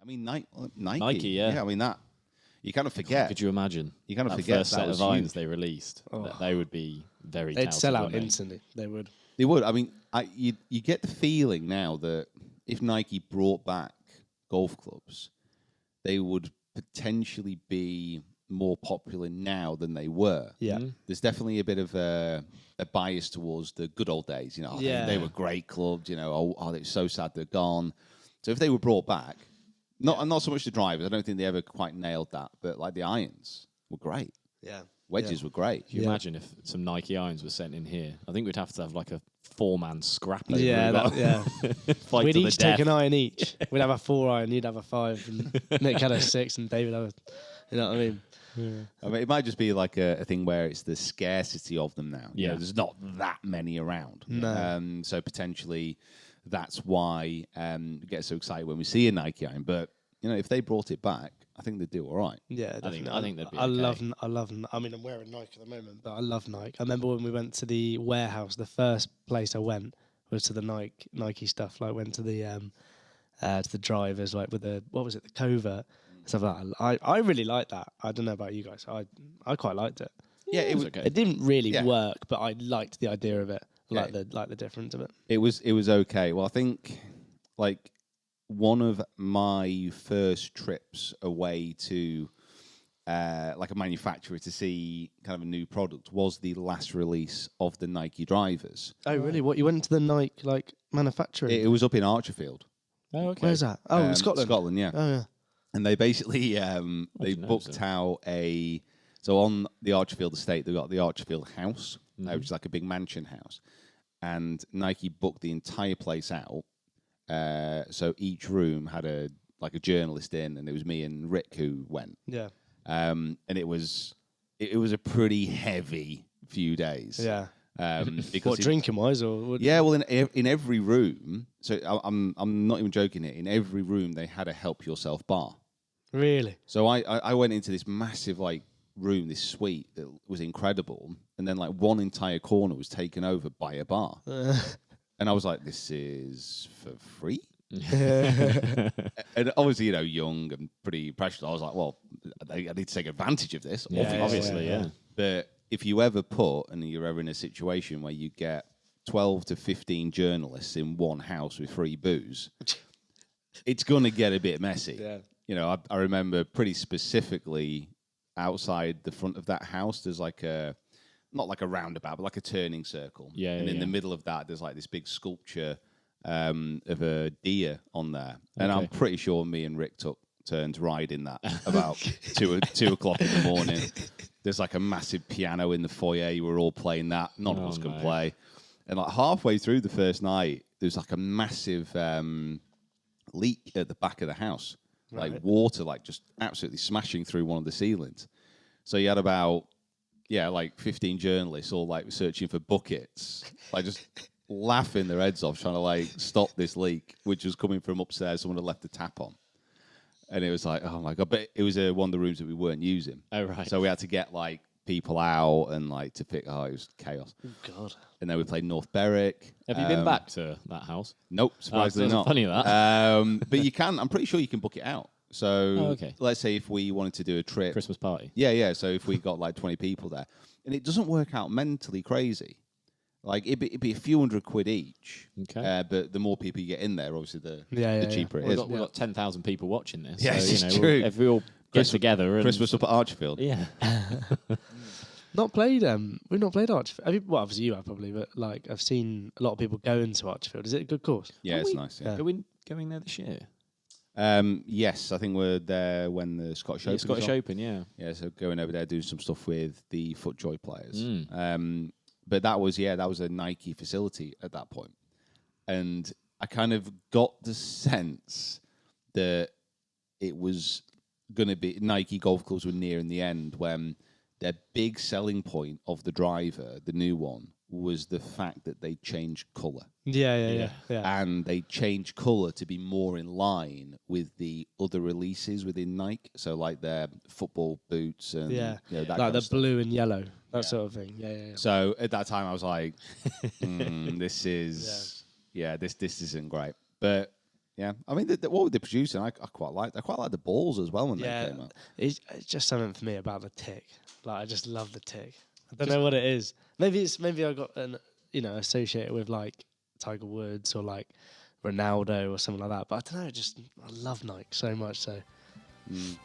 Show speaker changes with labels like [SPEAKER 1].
[SPEAKER 1] I mean, Nike.
[SPEAKER 2] Nike, yeah.
[SPEAKER 1] I mean, that you kind of forget.
[SPEAKER 2] Could you imagine?
[SPEAKER 1] You kind of
[SPEAKER 2] that
[SPEAKER 1] forget
[SPEAKER 2] first
[SPEAKER 1] that
[SPEAKER 2] set
[SPEAKER 1] was
[SPEAKER 2] of irons
[SPEAKER 1] huge.
[SPEAKER 2] they released. That they would be very.
[SPEAKER 3] They'd
[SPEAKER 2] touted,
[SPEAKER 3] sell out
[SPEAKER 2] wouldn't they?
[SPEAKER 3] instantly. They would.
[SPEAKER 1] They would. I mean, you get the feeling now that if Nike brought back golf clubs, they would potentially be more popular now than they were.
[SPEAKER 3] Yeah.
[SPEAKER 1] There's definitely a bit of a bias towards the good old days. You know, they were great clubs. You know, it's so sad they're gone. So if they were brought back, not so much the drivers. I don't think they ever quite nailed that. But like the irons were great.
[SPEAKER 3] Yeah.
[SPEAKER 1] Wedges were great.
[SPEAKER 2] Can you imagine if some Nike irons were sent in here? I think we'd have to have like a 4-man scrap. Over Fight
[SPEAKER 3] We'd
[SPEAKER 2] to the
[SPEAKER 3] each take
[SPEAKER 2] death.
[SPEAKER 3] an iron each. We'd have a 4 iron, you'd have a 5, and Nick had a 6, and David had a. You know what I mean?
[SPEAKER 1] I mean, it might just be like a thing where it's the scarcity of them now. You know,
[SPEAKER 2] Yeah.
[SPEAKER 1] there's not that many around.
[SPEAKER 3] No.
[SPEAKER 1] So potentially that's why we get so excited when we see a Nike iron. But, you know, if they brought it back, I think they'd do all right.
[SPEAKER 3] Yeah, definitely.
[SPEAKER 2] I think that'd be
[SPEAKER 3] I
[SPEAKER 2] okay.
[SPEAKER 3] love. I mean, I'm wearing Nike at the moment, but I love Nike. I remember when we went to the warehouse. The first place I went was to the Nike stuff. Like went to the drivers, like with the the covert stuff like that. I really like that. I don't know about you guys. I quite liked it.
[SPEAKER 1] Yeah, it was
[SPEAKER 2] okay.
[SPEAKER 3] It didn't really
[SPEAKER 1] Yeah.
[SPEAKER 3] work, but I liked the idea of it.
[SPEAKER 1] Yeah.
[SPEAKER 3] Like the difference of it.
[SPEAKER 1] It was okay. Well, I think like one of my first trips away to like a manufacturer to see kind of a new product was the last release of the Nike drivers.
[SPEAKER 3] Oh, really? What, you went to the Nike manufacturing?
[SPEAKER 1] It was up in Archerfield.
[SPEAKER 2] Oh, okay.
[SPEAKER 3] Where's that? Oh, in Scotland.
[SPEAKER 1] Scotland, yeah.
[SPEAKER 3] Oh, yeah.
[SPEAKER 1] And they basically they
[SPEAKER 2] didn't know
[SPEAKER 1] booked
[SPEAKER 2] so.
[SPEAKER 1] out so on the Archerfield estate they've got the Archerfield house, which is like a big mansion house, and Nike booked the entire place out. So each room had a journalist in, and it was me and Rick who went.
[SPEAKER 3] Yeah.
[SPEAKER 1] And it was a pretty heavy few days.
[SPEAKER 3] Yeah.
[SPEAKER 1] Because
[SPEAKER 3] What, drinking wise, or
[SPEAKER 1] yeah, well, in every room. So I'm not even joking here. In every room, they had a help yourself bar.
[SPEAKER 3] really?
[SPEAKER 1] So I went into this massive room, this suite that was incredible, and then one entire corner was taken over by a bar, and I was like, "This is for free." And obviously, young and pretty precious. I was like, "Well, I need to take advantage of this."
[SPEAKER 2] Obviously, yeah.
[SPEAKER 1] But if you ever you're ever in a situation where you get 12 to 15 journalists in one house with free booze, it's going to get a bit messy.
[SPEAKER 3] Yeah.
[SPEAKER 1] I remember pretty specifically outside the front of that house, there's not like a roundabout, but like a turning circle.
[SPEAKER 2] Yeah,
[SPEAKER 1] and in the middle of that, there's this big sculpture of a deer on there. And I'm pretty sure me and Rick took turns riding that about 2 o'clock in the morning. There's a massive piano in the foyer. We were all playing that. None of us could play. And halfway through the first night, there's a massive leak at the back of the house.
[SPEAKER 3] Right.
[SPEAKER 1] Water, just absolutely smashing through one of the ceilings. So you had about, 15 journalists all searching for buckets, just laughing their heads off, trying to stop this leak, which was coming from upstairs. Someone had left the tap on. And it was oh my God. But it was one of the rooms that we weren't using.
[SPEAKER 2] Oh, right.
[SPEAKER 1] So we had to get people out and to pick, it was chaos.
[SPEAKER 3] Oh, God.
[SPEAKER 1] And then we played North Berwick.
[SPEAKER 2] Have you been back to that house?
[SPEAKER 1] Nope, surprisingly
[SPEAKER 2] that's
[SPEAKER 1] not.
[SPEAKER 2] funny, that.
[SPEAKER 1] But you can, I'm pretty sure you can book it out. So
[SPEAKER 2] okay.
[SPEAKER 1] Let's say if we wanted to do a trip.
[SPEAKER 2] Christmas party.
[SPEAKER 1] Yeah. So if we got 20 people there, and it doesn't work out mentally crazy. It'd be a few £100 each.
[SPEAKER 2] Okay.
[SPEAKER 1] But the more people you get in there, obviously the cheaper it
[SPEAKER 2] We've
[SPEAKER 1] is.
[SPEAKER 2] got 10,000 people watching this.
[SPEAKER 1] Yes,
[SPEAKER 2] so,
[SPEAKER 1] it's true.
[SPEAKER 2] If we all get together and
[SPEAKER 1] Christmas up at Archerfield.
[SPEAKER 2] yeah.
[SPEAKER 3] Not played. We've not played Archerfield. Well, obviously you have probably, but I've seen a lot of people going to Archerfield. Is it a good course?
[SPEAKER 1] Yeah, it's nice. Yeah.
[SPEAKER 2] Are we going there this year?
[SPEAKER 1] Yes, I think we're there when the Scottish Open.
[SPEAKER 2] Scottish
[SPEAKER 1] is on.
[SPEAKER 2] Open, yeah.
[SPEAKER 1] Yeah, so going over there doing some stuff with the FootJoy players.
[SPEAKER 2] Mm.
[SPEAKER 1] But that was a Nike facility at that point. And I kind of got the sense that it was going to be Nike golf clubs were nearing the end when their big selling point of the driver, the new one, was the fact that they changed colour.
[SPEAKER 3] Yeah.
[SPEAKER 1] And they changed colour to be more in line with the other releases within Nike. So their football boots and
[SPEAKER 3] Yeah.
[SPEAKER 1] that
[SPEAKER 3] Like
[SPEAKER 1] kind
[SPEAKER 3] the
[SPEAKER 1] of stuff.
[SPEAKER 3] blue and yellow, that sort of thing. Yeah.
[SPEAKER 1] So at that time I was like, this isn't great. But Yeah, I mean, what were they producing? I quite like the balls as well when they came out.
[SPEAKER 3] It's just something for me about the tick. Like I just love the tick. I don't know what it is. Maybe I got associated with like Tiger Woods or like Ronaldo or something like that. But I don't know. I love Nike so much. So.
[SPEAKER 1] Mm.